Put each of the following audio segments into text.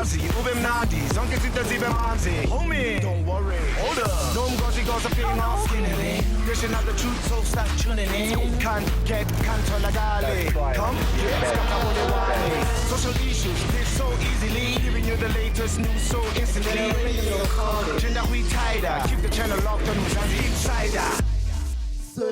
Mzansi, ube mnandi, zonke izinto zibe manzi. Homie, don't worry, hold up. No mgozi goes up in our skin in it. Dishing out the truth, so start tuning in. Can't tolagale. Come, yes, social issues, live so easily. Giving you the latest news so instantly. Gender we tighter, keep the channel locked on Mzansi Insider. So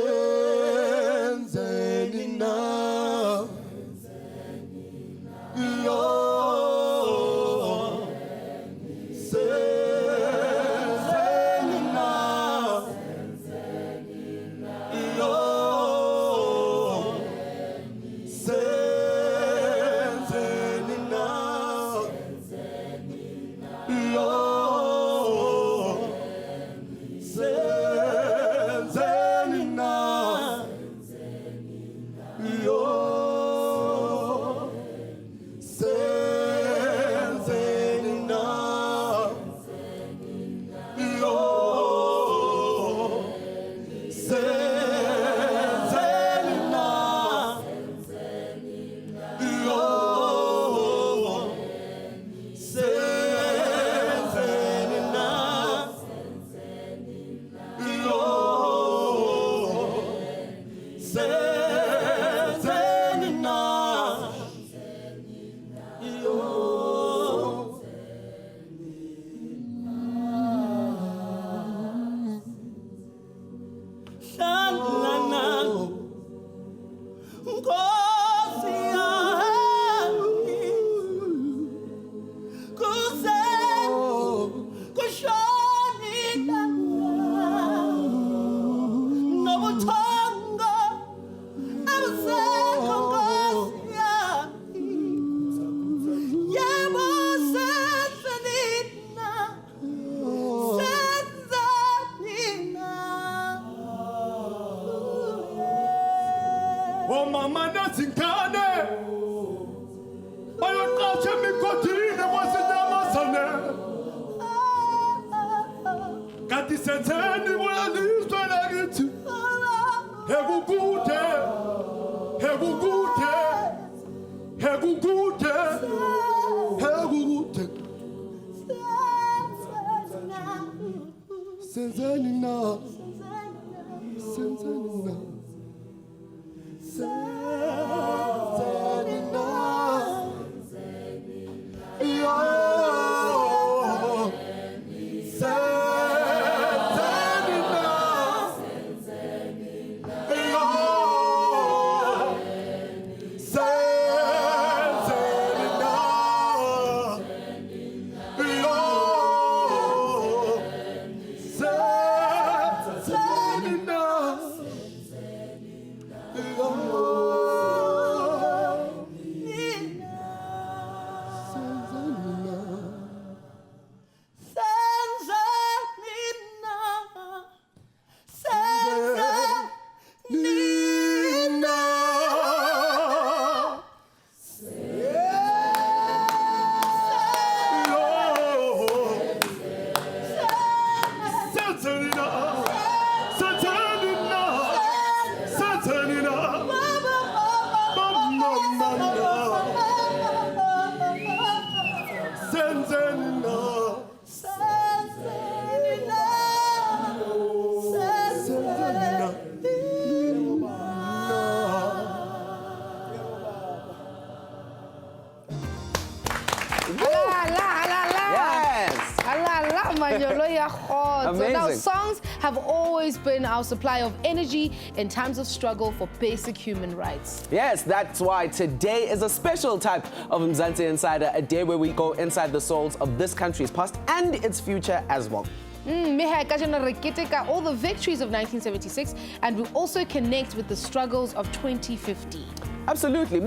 now songs have always been our supply of energy in times of struggle for basic human rights. Yes, that's why today is a special type of Mzansi Insider, a day where we go inside the souls of this country's past and its future as well. All the victories of 1976, and we also connect with the struggles of 2015. Absolutely.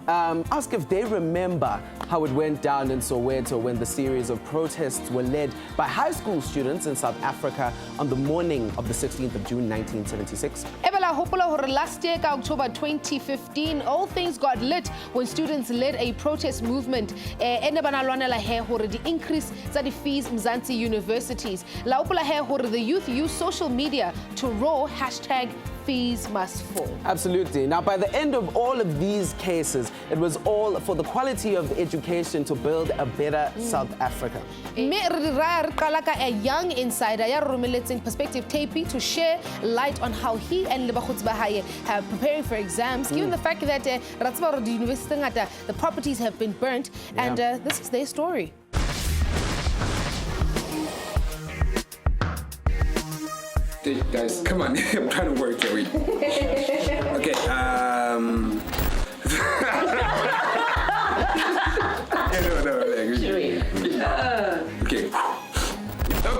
Ask if they remember how it went down in Soweto when the series of protests were led by high school students in South Africa on the morning of the 16th of June, 1976. hopola hore last year, ka October 2015, all things got lit when students led a protest movement. Ene bana lwanela he hore the increase tsa di fees Mzansi universities. La hopola he hore the youth use social media to roar #fees must fall. Absolutely. Now, by the end of all of these cases, it was all for the quality of education to build a better South Africa. Me re qala ka a young insider ya romeletseng perspective tape to share light on how he and le bagotsi ba hae have preparing for exams, given the fact that ra tseba hore di university ngata the properties have been burnt, and this is their story. Guys, come on, I'm trying to work here. Wait. Okay,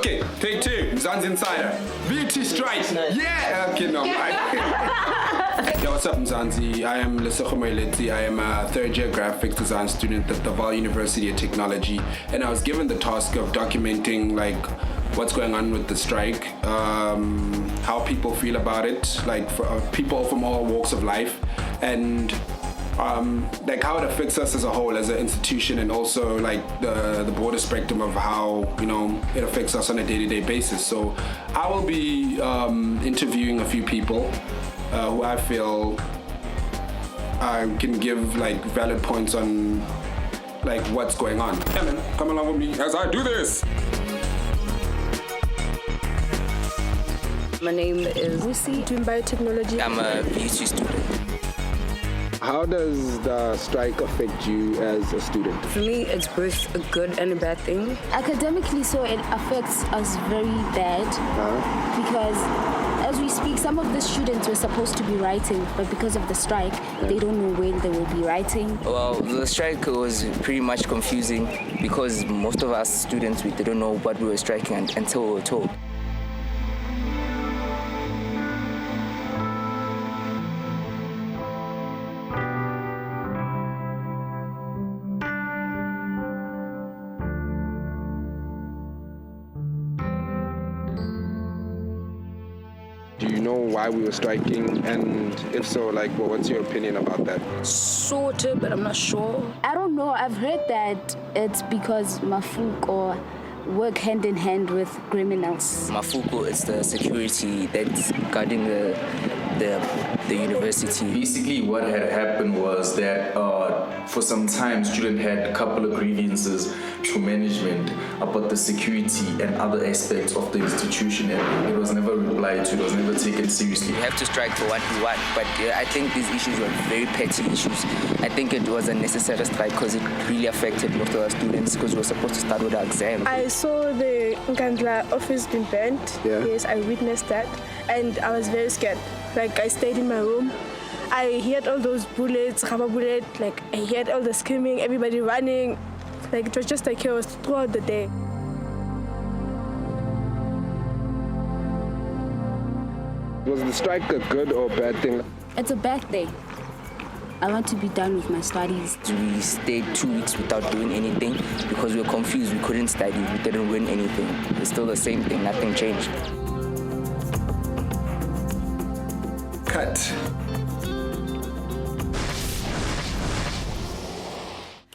Okay, take two. Mzansi Insider. Beauty strike. Yeah. Okay, no. Yo, what's up, Mzansi? I am Lesotho Moeleti. I am a third-year graphics design student at the Vaal University of Technology, and I was given the task of documenting what's going on with the strike, how people feel about it, for people from all walks of life, and how it affects us as a whole, as an institution, and also the broader spectrum of how it affects us on a day-to-day basis. So I will be interviewing a few people who I feel can give valid points on what's going on. Yeah, man, come along with me as I do this. My name is Lucy, doing biotechnology. I'm a beauty student. How does the strike affect you as a student? For me, it's both a good and a bad thing. Academically, so it affects us very bad because as we speak, some of the students were supposed to be writing, but because of the strike, they don't know when they will be writing. Well, the strike was pretty much confusing because most of us students, we didn't know what we were striking until we were told. Do you know why we were striking? And if so, what's your opinion about that? Sort of, but I'm not sure. I don't know. I've heard that it's because Mafuko work hand in hand with criminals. Mafuko is the security that's guarding the university. Basically, what had happened was that for some time, students had a couple of grievances to management about the security and other aspects of the institution, and it was never replied to, it was never taken seriously. We have to strike for what we want, but I think these issues were very petty issues. I think it was a necessary strike because it really affected most of our students because we were supposed to start with our exam. I saw the Nkandla office being burnt. Yeah. Yes, I witnessed that, and I was very scared. I stayed in my room. I heard all those bullets, rubber bullet, I heard all the screaming, everybody running. It was just chaos throughout the day. Was the strike a good or bad thing? It's a bad thing. I want to be done with my studies. We stayed 2 weeks without doing anything because we were confused. We couldn't study. We didn't win anything. It's still the same thing. Nothing changed. Cut.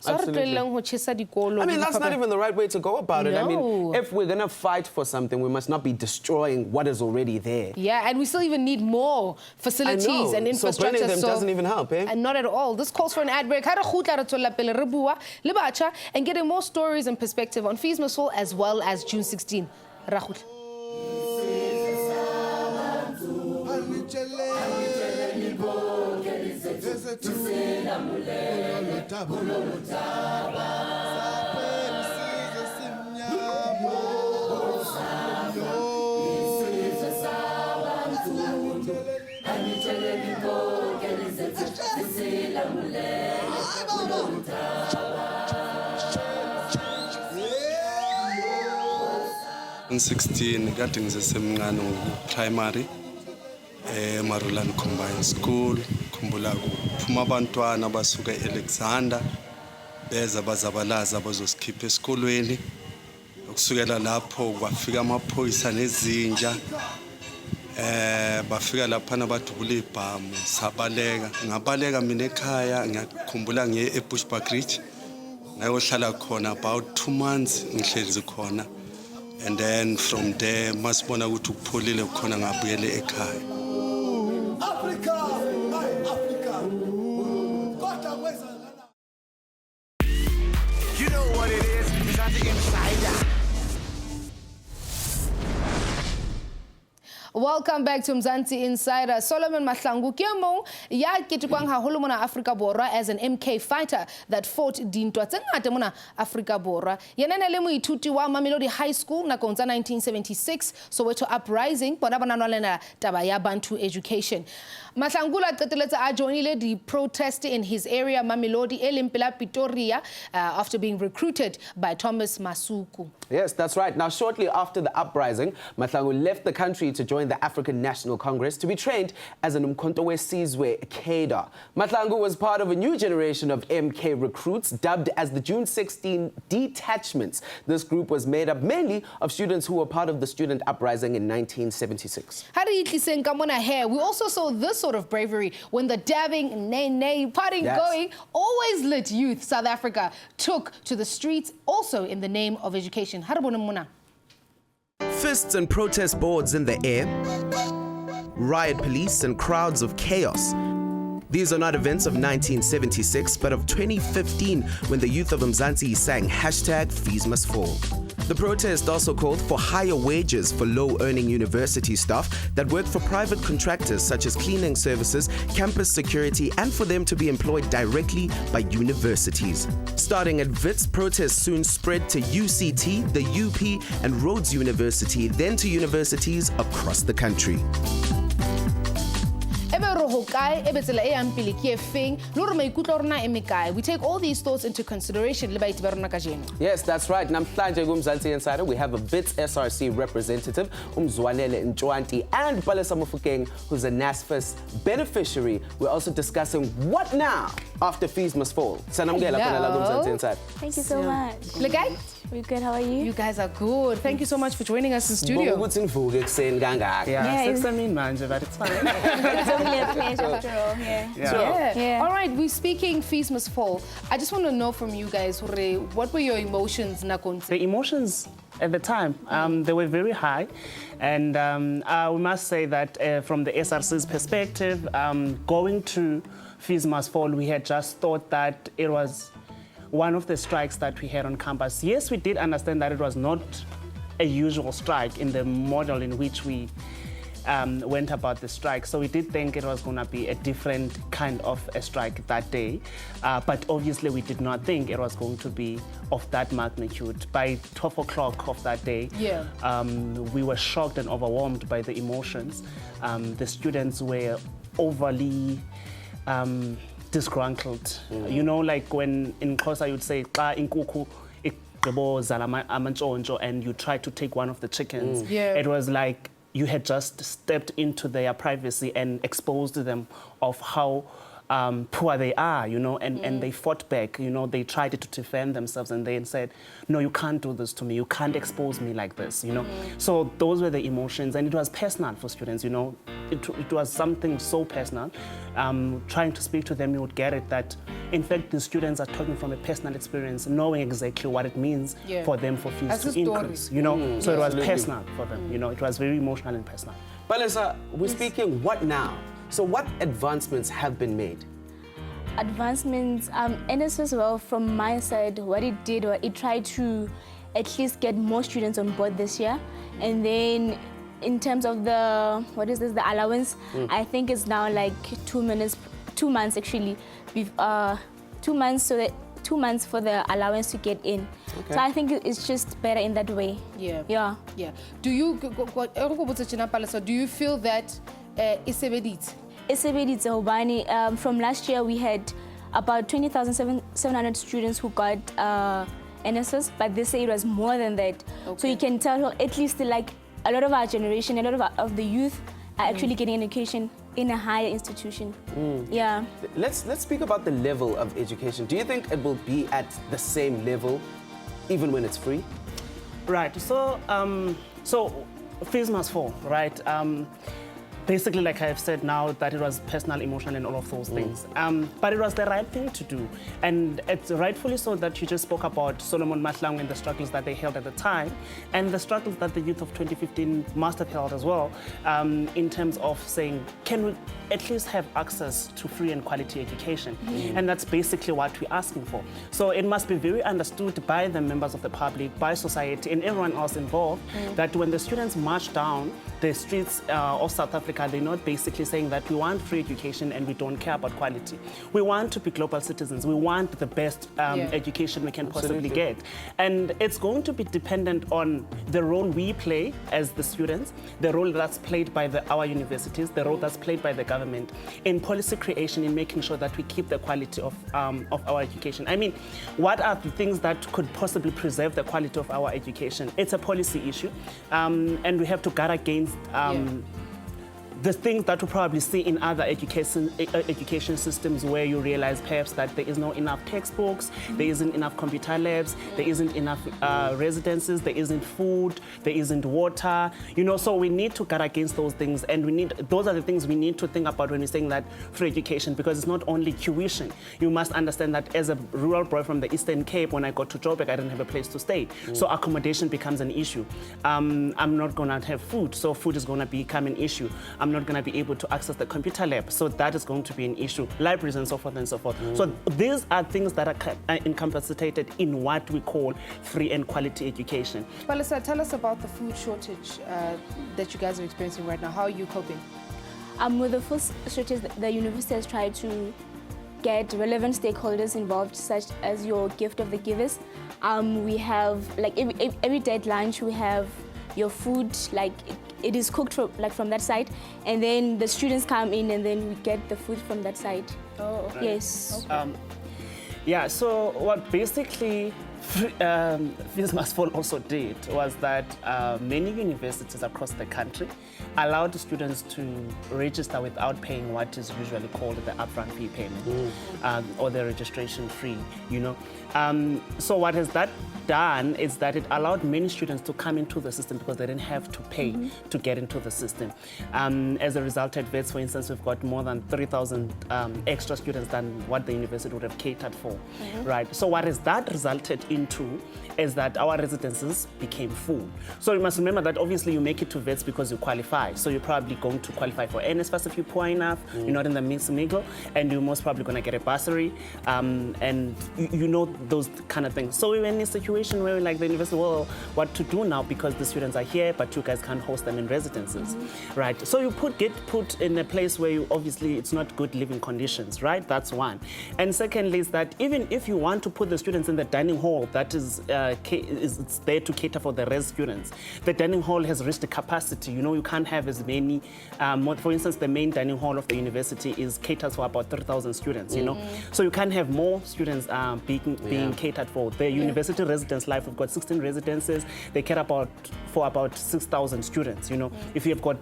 Absolutely. I mean, that's not even the right way to go about it. No. I mean, if we're going to fight for something, we must not be destroying what is already there. Yeah, and we still even need more facilities and infrastructure. So burning them doesn't even help, eh? And not at all. This calls for an ad break. And getting more stories and perspective on Fees Must Fall as well as June 16. Rahul. In 16 kade ngisesemncane primary Marulan Combined School khumbula kuphuma abantwana basuka eAlexander beza bazabalaza bazosikhipha esikolweni ukusukela lapho kwafika amaphoyisa nezinja bafika laphana badubula ibhamu sabaleka ngabaleka mina ekhaya ngiyakhumbula ngiye eBushbuck Ridge ngayohlala khona about 2 months ngihlezi khona and then from there masibona ukuthi ukupholile khona ngabuyele ekhaya. You know what it is, Mzansi Insider. Welcome back to Mzansi Insider. Solomon Mahlangu Kiamo ya kitikwang haholo mona Afrika Bora as an MK fighter that fought dintwa tse ngata mona Afrika Bora. Yenene le moithuti wa Mamelodi High School na konza 1976 Soweto uprising bona bana nolena taba ya Bantu education. Mahlangu la qeteletsa a joinile the protest in his area Mamelodi elimpela Pretoria after being recruited by Thomas Masuku. Yes, that's right. Now, shortly after the uprising, Mahlangu left the country to join the African National Congress to be trained as an Umkhonto Sizwe cadre. Mahlangu was part of a new generation of MK recruits dubbed as the June 16 detachments. This group was made up mainly of students who were part of the student uprising in 1976. We also saw this sort of bravery when the dabbing, nay, partying going, always lit youth South Africa took to the streets, also in the name of education. Fists and protest boards in the air, riot police and crowds of chaos. These are not events of 1976, but of 2015 when the youth of Mzansi sang #Fees Must Fall. The protest also called for higher wages for low-earning university staff that work for private contractors such as cleaning services, campus security, and for them to be employed directly by universities. Starting at Wits, protests soon spread to UCT, the UP, and Rhodes University, then to universities across the country. We take all these thoughts into consideration. Yes, that's right. Namhlanje Mzansi Insider, we have a BITS SRC representative, Zwanele Ntwanti, and Palesa Mofokeng, who's a NSFAS beneficiary. We're also discussing what now after fees must fall. Thank you so much. We're good. How are you? You guys are good. Thank you so much for joining us in studio. Yeah, but it's fine. It's only a pleasure after all. Yeah. All right, we're speaking fees must fall. I just want to know from you guys, what were your emotions? The emotions at the time, they were very high. And we must say that from the SRC's perspective, going to fees must fall, we had just thought that it was one of the strikes that we had on campus. Yes, we did understand that it was not a usual strike in the model in which we went about the strike. So we did think it was going to be a different kind of a strike that day. But obviously we did not think it was going to be of that magnitude. By 12 o'clock of that day, we were shocked and overwhelmed by the emotions. The students were overly disgruntled. You know, like when in Xhosa you'd say, and you try to take one of the chickens. It was like you had just stepped into their privacy and exposed them of how poor they are, you know, and they fought back, you know, they tried to defend themselves and they said, no, you can't do this to me, you can't expose me like this, you know. So those were the emotions, and it was personal for students, you know. It was something so personal. Trying to speak to them, you would get it that, in fact, the students are talking from a personal experience, knowing exactly what it means for them for fees to increase, you know. So it was personal for them, you know. It was very emotional and personal. Palesa, we're speaking what now? So what advancements have been made? Advancements, NSFAS, well, from my side, what it did was it tried to at least get more students on board this year. And then in terms of the, the allowance, I think it's now like 2 months actually. 2 months, so that 2 months for the allowance to get in. So I think it's just better in that way. Yeah. Do you feel that from last year we had about 20,700 students who got NSS, but this year it was more than that. So you can tell at least like a lot of our generation, a lot of the youth are actually getting education in a higher institution. Yeah. Let's speak about the level of education. Do you think it will be at the same level even when it's free? Right. So fees must fall, right? basically, like I've said now, that it was personal, emotional, and all of those things. But it was the right thing to do. And it's rightfully so that you just spoke about Solomon Mahlangu and the struggles that they held at the time, and the struggles that the youth of 2015 must have held as well, in terms of saying, can we at least have access to free and quality education? And that's basically what we're asking for. So it must be very understood by the members of the public, by society, and everyone else involved, that when the students march down the streets of South Africa, they're not basically saying that we want free education and we don't care about quality. We want to be global citizens. We want the best education we can possibly get. And it's going to be dependent on the role we play as the students, the role that's played by our universities, the role that's played by the government in policy creation, in making sure that we keep the quality of our education. I mean, what are the things that could possibly preserve the quality of our education? It's a policy issue, and we have to guard against the things that we probably see in other education systems, where you realize perhaps that there is not enough textbooks, there isn't enough computer labs, there isn't enough residences, there isn't food, there isn't water, so we need to guard against those things, and those are the things we need to think about when we're saying that free education, because it's not only tuition. You must understand that as a rural boy from the Eastern Cape, when I got to Joburg, I didn't have a place to stay. So accommodation becomes an issue. I'm not going to have food, so food is going to become an issue. I'm not going to be able to access the computer lab, so that is going to be an issue. Libraries and so forth and so forth. So these are things that are incapacitated in what we call free and quality education. Palisa, tell us about the food shortage that you guys are experiencing right now. How are you coping? With the food shortage, the university has tried to get relevant stakeholders involved, such as your gift of the givers. We have, like, every day at lunch, we have your food, like, it is cooked from that side, and then the students come in and then we get the food from that side. Oh, okay. Yes. Okay. So what basically Fees Must Fall also did was that many universities across the country allowed students to register without paying what is usually called the upfront fee payment, or the registration fee, So what has that done is that it allowed many students to come into the system because they didn't have to pay to get into the system. As a result, at VETS, for instance, we've got more than 3,000 extra students than what the university would have catered for, right? So what has that resulted into is that our residences became full. So you must remember that obviously you make it to VETS because you qualify. So you're probably going to qualify for NSFAS if you're poor enough, you're not in the mixed middle, and you're most probably going to get a bursary, and those kind of things. So we were in a situation where like the university, well, what to do now, because the students are here, but you guys can't host them in residences, right? So you get put in a place where obviously it's not good living conditions, right? That's one. And secondly is that even if you want to put the students in the dining hall that is it's there to cater for the res students, the dining hall has reached the capacity. You can't have as many. For instance, the main dining hall of the university caters for about 3,000 students. So you can't have more students being catered for. The university residence life, we've got 16 residences. They care for about 6,000 students. If you've got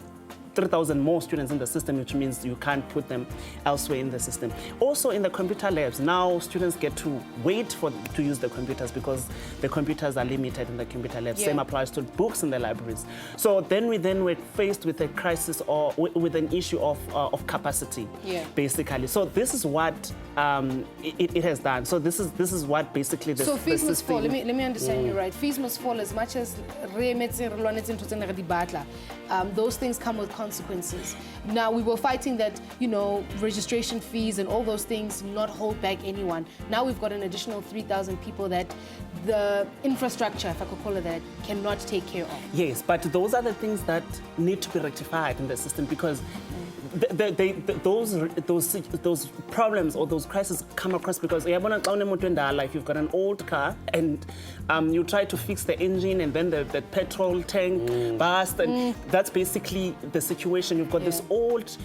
3,000 more students in the system, which means you can't put them elsewhere in the system. Also in the computer labs, now students get to wait to use the computers because the computers are limited in the computer labs. Same applies to books in the libraries. So then we're faced with a crisis or with an issue of capacity, basically. So this is what it has done. So this is what basically the fees must fall. Let me understand you right. Fees must fall as much as those things come with consequences. Now, we were fighting that, registration fees and all those things not hold back anyone. Now we've got an additional 3,000 people that the infrastructure, if I could call it that, cannot take care of. Yes, but those are the things that need to be rectified in the system because those problems or those crises come across because if you've got an old car and you try to fix the engine and then the petrol tank burst, and that's basically the situation. You've got this old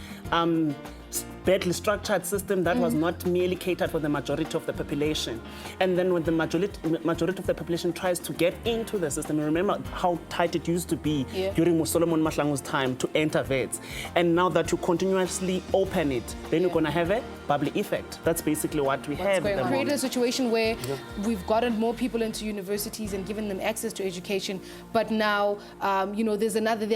badly structured system that was not merely catered for the majority of the population. And then when the majority of the population tries to get into the system, remember how tight it used to be during Solomon Mahlangu's time to enter VETS. And now that you continuously open it, then you're going to have a bubbly effect. That's basically what we have at the Create a moment. situation where we've gotten more people into universities and given them access to education, but now, you know, there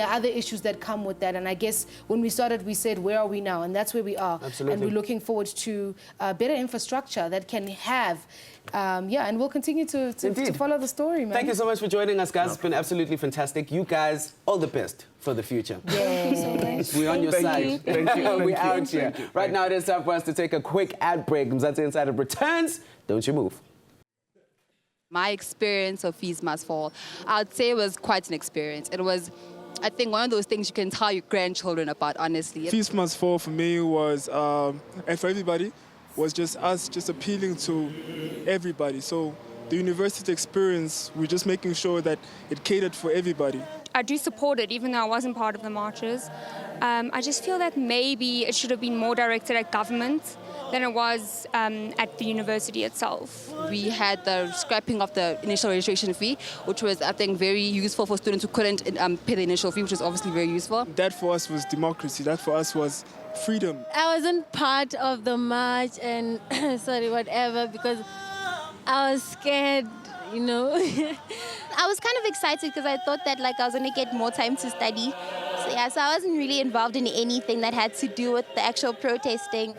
are other issues that come with that. And I guess when we started, we said, where are we now? And that's where we are. Absolutely. And we're looking forward to better infrastructure that can have, and we'll continue to follow the story, man. Thank you so much for joining us, guys. It's been absolutely fantastic. You guys, all the best for the future. Yes. We're on your side. Thank you. We're out here. Right now, it is time for us to take a quick ad break. Mzansi Insider returns. Don't you move. My experience of Fees Must Fall, I'd say it was quite an experience. It was, I think, one of those things you can tell your grandchildren about, honestly. Fees Must Fall for me was, and for everybody, was just us just appealing to everybody. So the university experience, we're just making sure that it catered for everybody. I do support it, even though I wasn't part of the marches. I just feel that maybe it should have been more directed at government than it was at the university itself. We had the scrapping of the initial registration fee, which was, I think, very useful for students who couldn't pay the initial fee, which was obviously very useful. That for us was democracy. That for us was freedom. I wasn't part of the march and, whatever, because I was scared, you know. I was kind of excited because I thought that I was going to get more time to study. So I wasn't really involved in anything that had to do with the actual protesting.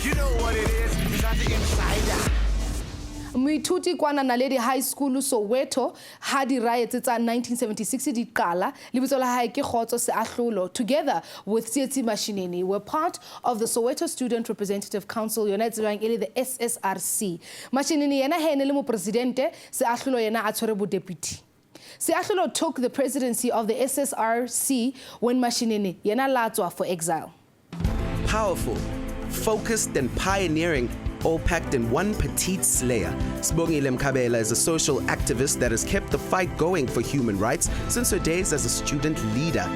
You know what it is, Mzansi Insider. Moithuti kwana Naledi High School Soweto ha di riots tsa 1976 di qala lebitso la hae ke Khotso Seahlulo together with Tsietsi Mashinini were part of the Soweto Student Representative Council yona tsebang ele the SSRC. Mashinini yena he ne le mo presidente, Seahlulo yena a tshwere bo deputy. Seahlulo took the presidency of the SSRC when Mashinini yena latswa for exile. Powerful, focused and pioneering, all packed in one petite slayer. Sibongile Mkhabela is a social activist that has kept the fight going for human rights since her days as a student leader.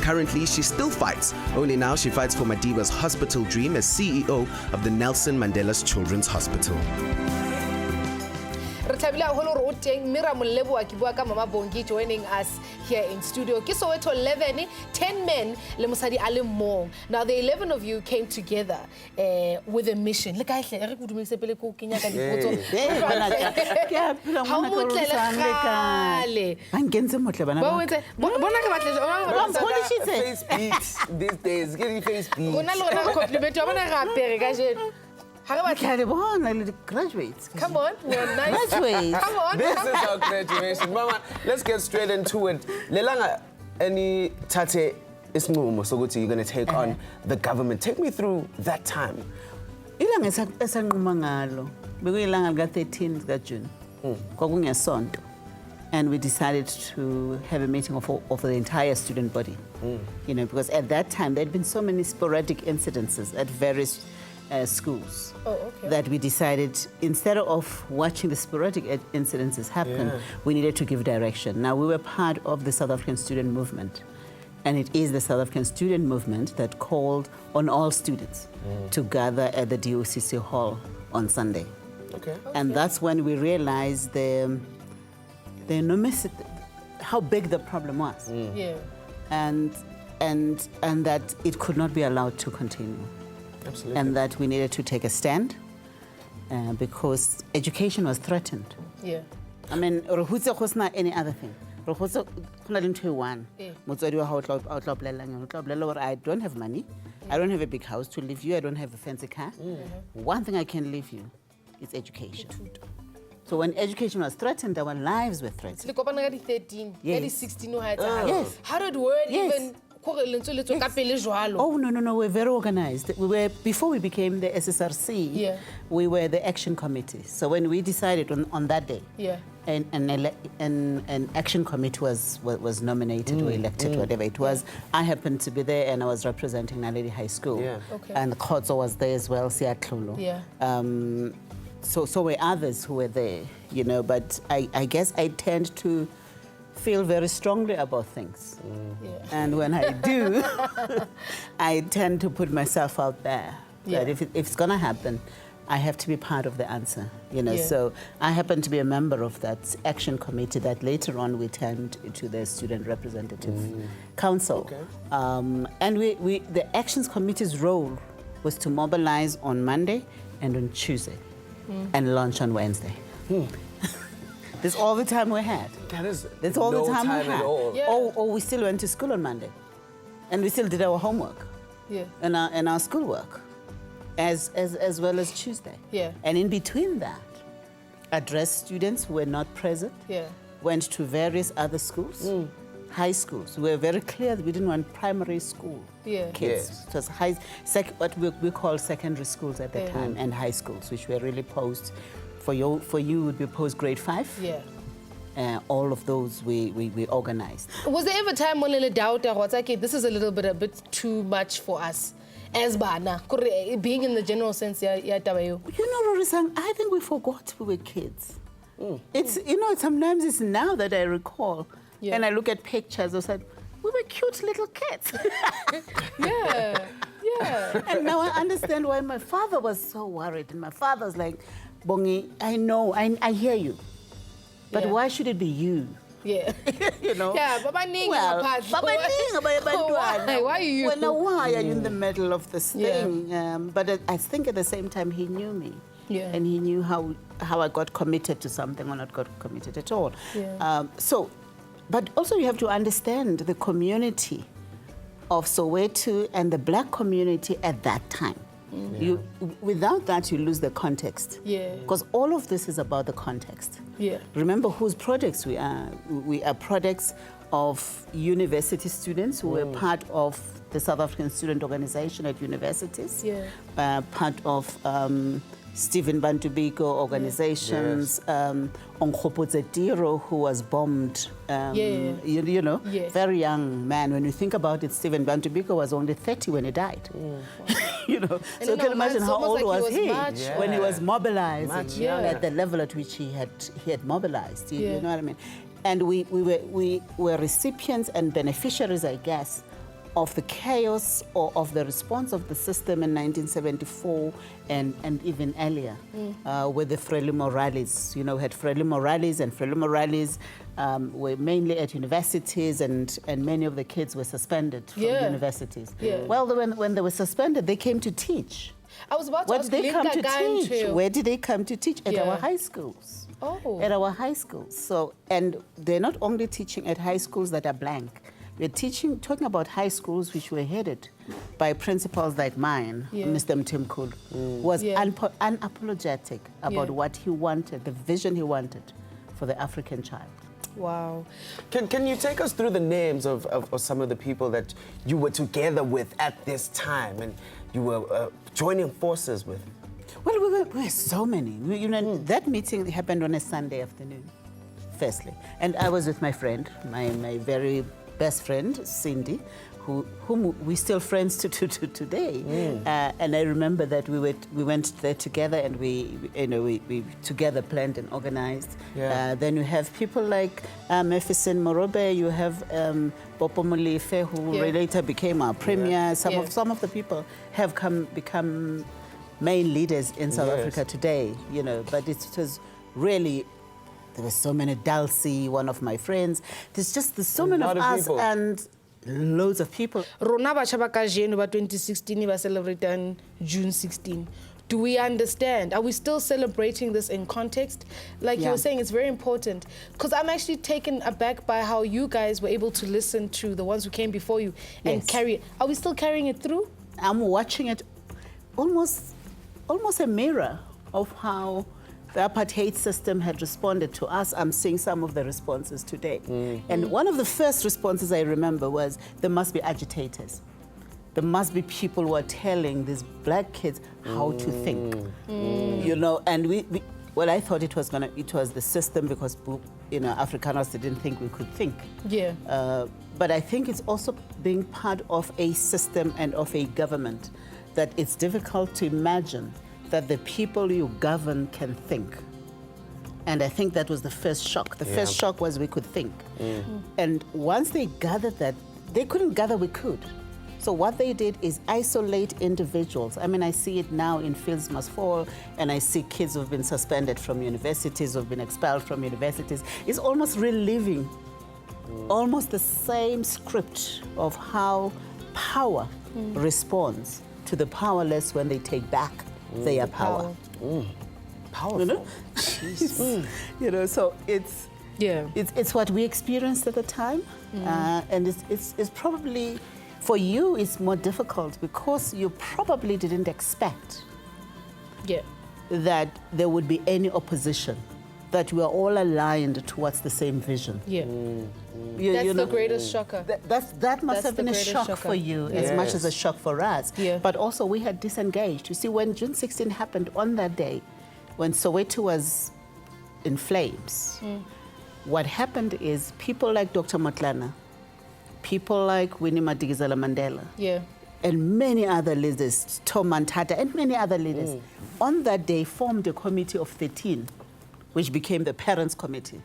Currently, she still fights, only now she fights for Madiba's hospital dream as CEO of the Nelson Mandela's Children's Hospital. Mira Mulebo Akibua Mama Bongi joining us here in studio. Kisoweto 11, 10 men, Lemusadi Alimong. Now the 11 of you came together with a mission. Look, I said, These days, getting face beat. Graduates. Come on, we're nice. Graduates. Come on. This is our graduation. Mama, let's get straight into it. Lelanga, any tate ismumo so good you're going to take on the government. Take me through that time. Ilanga esanquma ngalo. Bekuyilanga lika 13 ka June. Kwakungesonto. And we decided to have a meeting of the entire student body. You know, because at that time there had been so many sporadic incidences at various schools that we decided instead of watching the sporadic incidences happen, we needed to give direction. Now, we were part of the South African student movement, and it is the South African student movement that called on all students to gather at the DOCC hall on Sunday. And that's when we realized the enormous, how big the problem was. And that it could not be allowed to continue. Absolutely. And that we needed to take a stand because education was threatened. I mean, was not any other thing. I don't have money. I don't have a big house to leave you. I don't have a fancy car. One thing I can leave you is education. So when education was threatened, our lives were threatened. 13, 16, Yes. How did word even... Oh, no, we're very organized. Before we became the SSRC, we were the action committee. So when we decided on that day, an action committee was nominated or elected, whatever it was. I happened to be there and I was representing Naledi High School. And Khotso was there as well, Seahlulo. So were others who were there, you know, but I guess I tend to feel very strongly about things. And when I do, I tend to put myself out there. That if it's going to happen, I have to be part of the answer, Yeah. So I happen to be a member of that action committee that later on we turned to the Student Representative Council. Okay. And the actions committee's role was to mobilize on Monday and on Tuesday and launch on Wednesday. That's all the time we had. That's all no the time we time had. at all. Yeah. Or we still went to school on Monday. And we still did our homework Yeah. and our schoolwork as well as Tuesday. Yeah. And in between that, addressed students who were not present, Yeah. went to various other schools, high schools. We were very clear that we didn't want primary school Yeah. kids. Yes. It was what we call secondary schools at the time, and high schools, which were really post, for you would be post grade 5. Yeah. All of those we organized. Was there ever a time when you doubt that what's okay, this is a bit too much for us as bana, being in the general sense, yeah, tabayo. You know, Rorisang, I think we forgot we were kids. It's sometimes it's now that I recall, and I look at pictures. I said, we were cute little kids. Yeah. And now I understand why my father was so worried. And my father's like, Bongi, I know, I hear you, but why should it be you? Yeah. Yeah, Baba Ning. Well, Baba Ning, Why are you? Well, now why are you in the middle of this thing? But I think at the same time he knew me. Yeah. And he knew how I got committed to something or not got committed at all. Yeah. But also you have to understand the community of Soweto and the black community at that time. Without that, you lose the context. Yeah. Because all of this is about the context. Yeah. Remember whose products we are. We are products of university students who were part of the South African Student Organization at universities. Yeah. Part of Stephen Bantubiko organizations, Onkgopotse Tiro, who was bombed, very young man. When you think about it, Stephen Bantubiko was only 30 when he died. So you can imagine how old was he when he was mobilized at the level at which he had mobilized. You know what I mean? And we were recipients and beneficiaries, I guess, of the chaos or of the response of the system in 1974 and even earlier with the Frelimo rallies. We had Frelimo rallies, and Frelimo rallies were mainly at universities, and many of the kids were suspended from universities. Well, when they were suspended, they came to teach. I was about to Where ask did they come to teach? too. Where did they come to teach? At our high schools. Oh. At our high schools. So, and they're not only teaching at high schools that are blank. We're talking about high schools which were headed by principals like mine, Mr. Mtimkulu, who was unapologetic about what he wanted, the vision he wanted for the African child. Wow. Can you take us through the names of some of the people that you were together with at this time and you were joining forces with? Well, we were so many. That meeting happened on a Sunday afternoon, firstly. And I was with my friend, my very best friend, Cindy, whom we're still friends to today. And I remember that we went there together, and we together planned and organized. Then you have people like Mefisen Morobe, you have Popo Molefe, who later became our premier. Some of the people have become main leaders in South Africa today, but it was really, there were so many. Dulcie, one of my friends. There's so many of us people. And loads of people. Rona ba chaba ka jeno ba 2016 ba celebrate on June 16. Do we understand? Are we still celebrating this in context? Like you were saying, it's very important. Because I'm actually taken aback by how you guys were able to listen to the ones who came before you and carry it. Are we still carrying it through? I'm watching it almost a mirror of how the apartheid system had responded to us. I'm seeing some of the responses today. And one of the first responses I remember was, there must be agitators. There must be people who are telling these black kids how to think. And well, I thought it was the system, because Afrikaners didn't think we could think. But I think it's also being part of a system and of a government that it's difficult to imagine that the people you govern can think. And I think that was the first shock. The first shock was we could think. And once they gathered that, they couldn't gather we could. So what they did is isolate individuals. I mean, I see it now in Fields Must Fall, and I see kids who've been suspended from universities, who've been expelled from universities. It's almost reliving almost the same script of how power responds to the powerless when they take back their power. Powerful. You know? You know, so it's what we experienced at the time, and it's probably, for you, it's more difficult because you probably didn't expect that there would be any opposition, that we are all aligned towards the same vision. That's the greatest shocker. That must have been a shock for you as much as a shock for us. But also we had disengaged. You see, when June 16 happened on that day, when Soweto was in flames, what happened is people like Dr. Motlana, people like Winnie Madikizela Mandela, and many other leaders, Tom Mantata, and many other leaders, on that day formed a committee of 13, which became the Parents' Committee.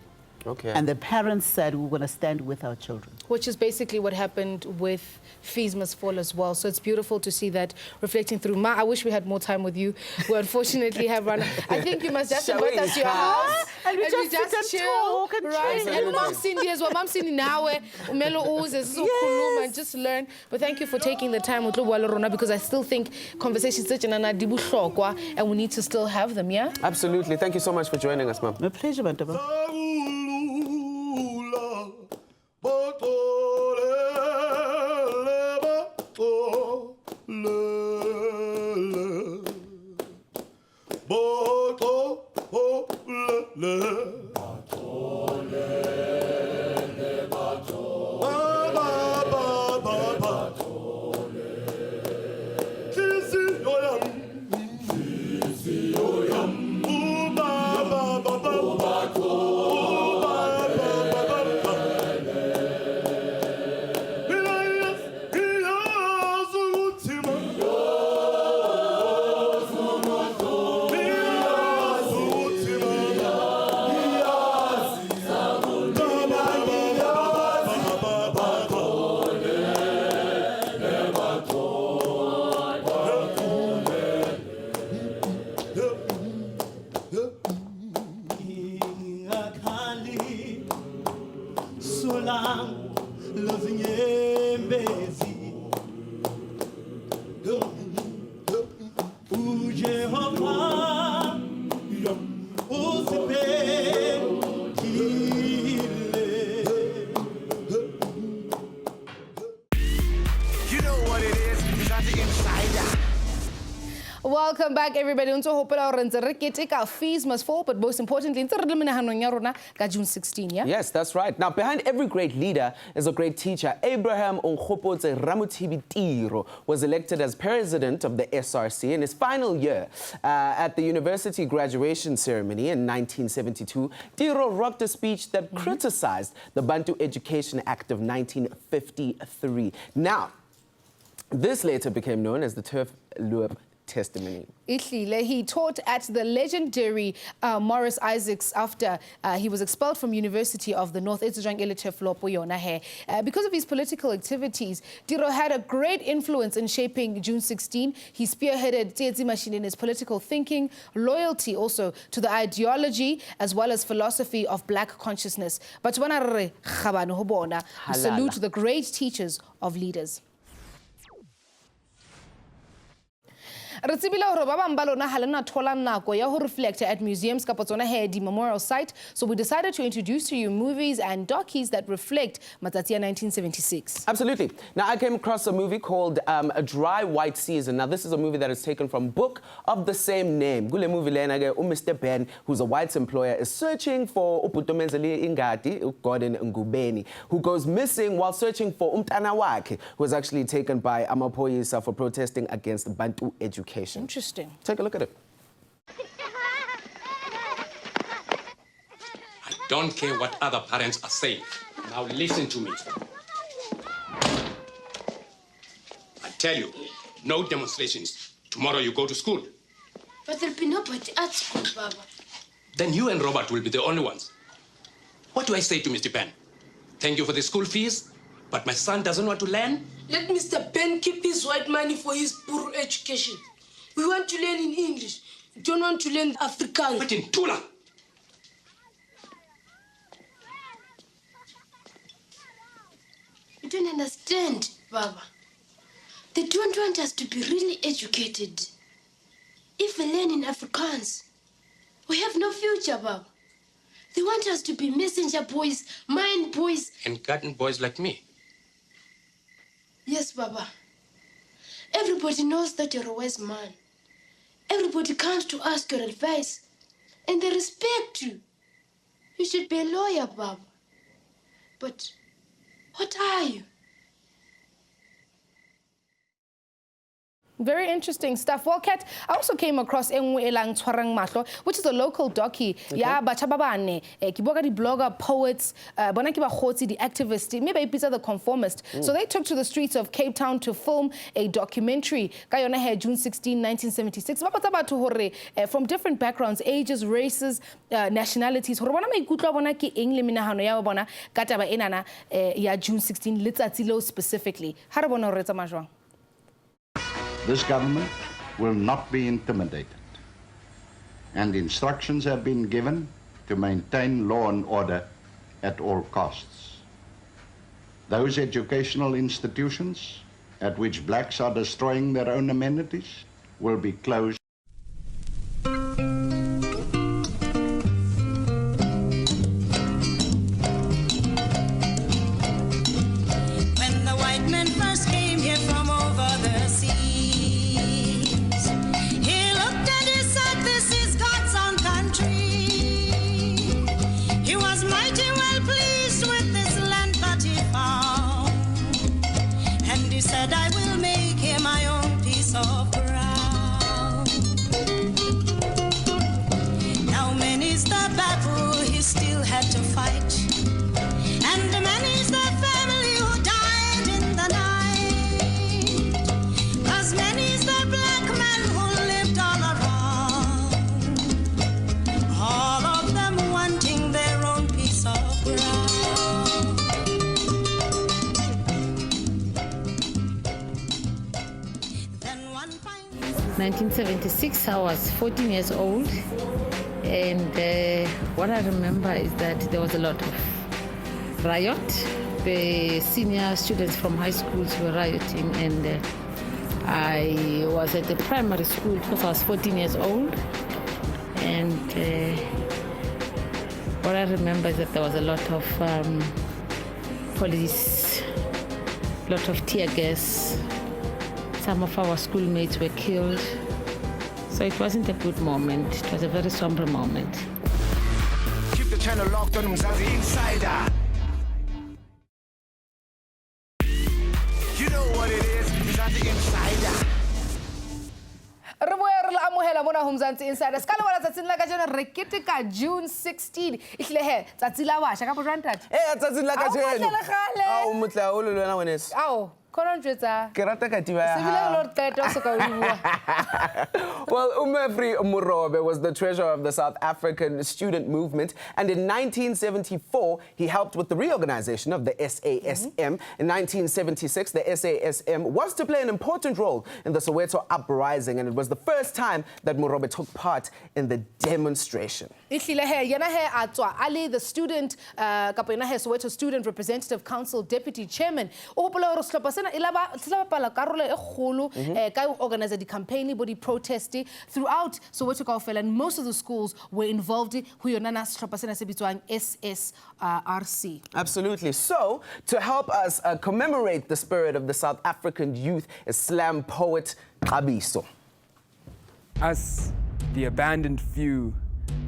And the parents said, we're going to stand with our children. Which is basically what happened with Fees Must Fall as well. So it's beautiful to see that reflecting through. Ma, I wish we had more time with you. We unfortunately have run. I think you must just invite us to your house. And we just chill, talk and right? And Mom Cindy as well. Mom Cindy now, Melo Oz, and just learn. But thank you for taking the time with Rona, because I still think conversations and we need to still have them, yeah? Absolutely. Thank you so much for joining us, Mom. My pleasure, Bantaba. Welcome back, everybody. Unto hopela hore ntse re keteka Fees Must Fall, but most importantly, ntse re le menahanong ya rona ka June 16, yeah? Yes, that's right. Now, behind every great leader is a great teacher. Abraham Onkgopotse Ramothibi Tiro was elected as president of the SRC in his final year. At the university graduation ceremony in 1972, Tiro rocked a speech that criticized the Bantu Education Act of 1953. Now, this later became known as the Turf Loop testimony. He taught at the legendary Morris Isaacs after he was expelled from University of the North. Because of his political activities, Tiro had a great influence in shaping June 16. He spearheaded Tsietsi Machine in his political thinking, loyalty also to the ideology as well as philosophy of black consciousness. But we salute the great teachers of leaders. Re tsebile hore ba bang ba lona ha lena thola nako ya ho reflect at museums kapa tsona di memorial site, so we decided to introduce to you movies and docus that reflect matsatsi ya 1976. Absolutely. Now, I came across a movie called A Dry White Season. Now, this is a movie that is taken from book of the same name. Kule movie lena ke Mr. Ben, who's a white employer, is searching for uPutomenzeli Ingadi, Gordon Ngubeni, who goes missing while searching for umntana wakhe, who was actually taken by amaphoyisa for protesting against Bantu education. Interesting. Take a look at it. I don't care what other parents are saying. Now listen to me. I tell you, no demonstrations. Tomorrow you go to school. But there'll be nobody at school, Baba. Then you and Robert will be the only ones. What do I say to Mr. Ben? Thank you for the school fees, But my son doesn't want to learn? Let Mr. Ben keep his white money for his poor education. We want to learn in English. We don't want to learn Afrikaans. But in Tula. You don't understand, Baba. They don't want us to be really educated. If we learn in Afrikaans, we have no future, Baba. They want us to be messenger boys, mind boys. And garden boys like me. Yes, Baba. Everybody knows that you're a wise man. Everybody comes to ask your advice, and they respect you. You should be a lawyer, Baba. But what are you? Very interesting stuff. Well, Kat, I also came across Engwe Elang Tshwarang Mahlo, which is a local docu. Ya batjha ba bane, ke bua ka di blogger, poets, bona ke ba khotsi, the activists, maybe a piece of the conformist. So they took to the streets of Cape Town to film a documentary. Ka yona he June 16, 1976. Ba botsa batho hore from different backgrounds, ages, races, nationalities. Hore bona maikutlo a bona ke eng le menahano ya bona ka taba enana ya June 16 letsatsi leo specifically. Ha re bona hore tsa majwang. This government will not be intimidated, and instructions have been given to maintain law and order at all costs. Those educational institutions at which blacks are destroying their own amenities will be closed. In 1976, I was 14 years old, and what I remember is that there was a lot of riot. The senior students from high schools were rioting, and I was at the primary school because I was 14 years old. And what I remember is that there was a lot of police, a lot of tear gas. Some of our schoolmates were killed. So it wasn't a good moment. It was a very somber moment. Keep the channel locked on Mzansi Insider. You know what it is, Mzansi Insider. Mzansi Insider. Skala wala tsatsing la ka jana re keteka June 16. Ihle he tsatsi la washa ka bojantat. Tsatsi la ka jeno. Au mutla o le lwana wenes. Au. Well, Umefri Murobe was the treasurer of the South African student movement, and in 1974, he helped with the reorganization of the SASM. In 1976, the SASM was to play an important role in the Soweto uprising, and it was the first time that Murobe took part in the demonstration. Ali, the student, Soweto Student Representative Council Deputy Chairman, organize the campaign, body protesting throughout Soweto Kaofela, and most of the schools were involved in SSRC. Absolutely. So, to help us commemorate the spirit of the South African youth is slam poet Kabiso. Us, the abandoned few,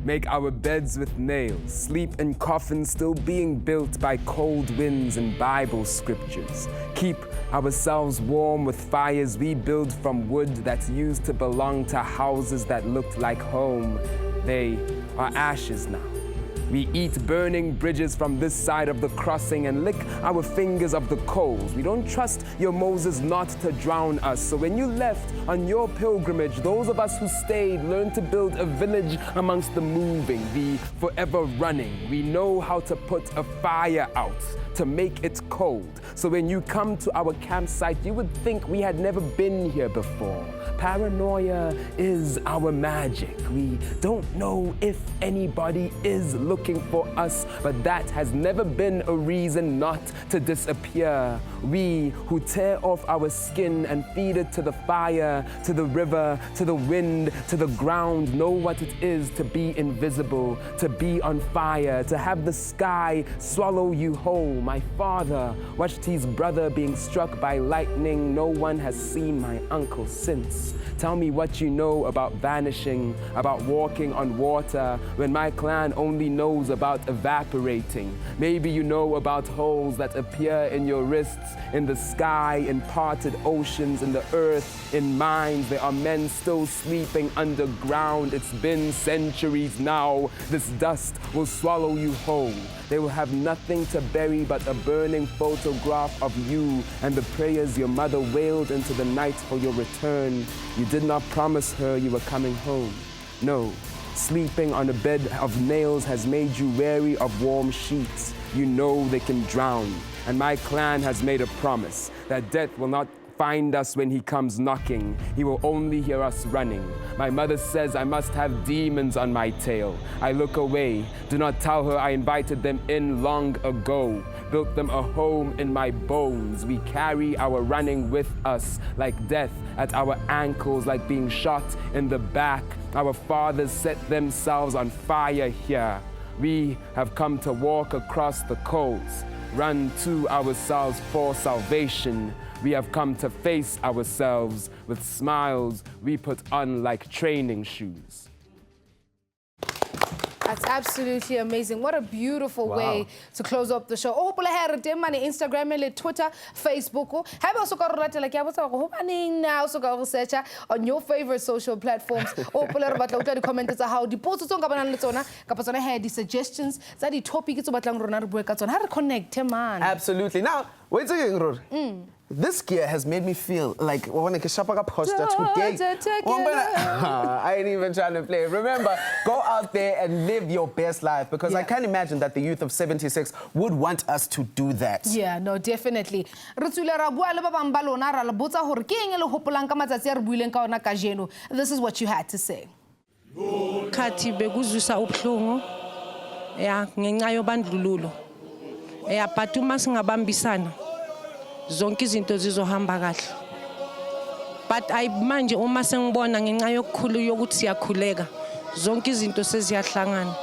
make our beds with nails, sleep in coffins still being built by cold winds and Bible scriptures. Keep ourselves warm with fires we build from wood that's used to belong to houses that looked like home. They are ashes now. We eat burning bridges from this side of the crossing and lick our fingers of the coals. We don't trust your Moses not to drown us. So when you left on your pilgrimage, those of us who stayed learned to build a village amongst the moving, the forever running. We know how to put a fire out to make it cold. So when you come to our campsite, you would think we had never been here before. Paranoia is our magic. We don't know if anybody is looking for us, but that has never been a reason not to disappear. We who tear off our skin and feed it to the fire, to the river, to the wind, to the ground, know what it is to be invisible, to be on fire, to have the sky swallow you whole. My father watched his brother being struck by lightning. No one has seen my uncle since. Tell me what you know about vanishing, about walking on water, when my clan only knows about evaporating. Maybe you know about holes that appear in your wrists, in the sky, in parted oceans, in the earth, in mines. There are men still sleeping underground. It's been centuries now. This dust will swallow you whole. They will have nothing to bury but a burning photograph of you and the prayers your mother wailed into the night for your return. You did not promise her you were coming home. No, sleeping on a bed of nails has made you wary of warm sheets. You know they can drown. And my clan has made a promise that death will not find us when he comes knocking. He will only hear us running. My mother says I must have demons on my tail. I look away. Do not tell her I invited them in long ago. Built them a home in my bones. We carry our running with us like death at our ankles, like being shot in the back. Our fathers set themselves on fire here. We have come to walk across the coals, run to ourselves for salvation. We have come to face ourselves with smiles we put on like training shoes. That's absolutely amazing. What a beautiful way to close up the show. Oh, pula hair dem mane Instagram and Twitter, Facebook. Have also got rata like yabo sa go hoping now so go research on your favorite social platforms. Oh, pula re batla utlwa di comments tsa how di posts tsong ka bana le tsona ka pa tsona hair di suggestions tsa di topic tso batlang rona re bua ka tsona. Ha re connect man. Absolutely. Now, wait a second. This gear has made me feel like when I shop a poster today. I ain't even trying to play. Remember, go out there and live your best life, because I can't imagine that the youth of 76 would want us to do that. Yeah, no, definitely. This is what you had to say. Khathi bekuzwisa ubuhlungu ngenxa yobandlululo but uma singabambisana zonke izinto zizohamba kahle. But manje uma sengibona ngenxa yokukhulu yokuthi siyakhuleka zonke izinto seziyahlangana.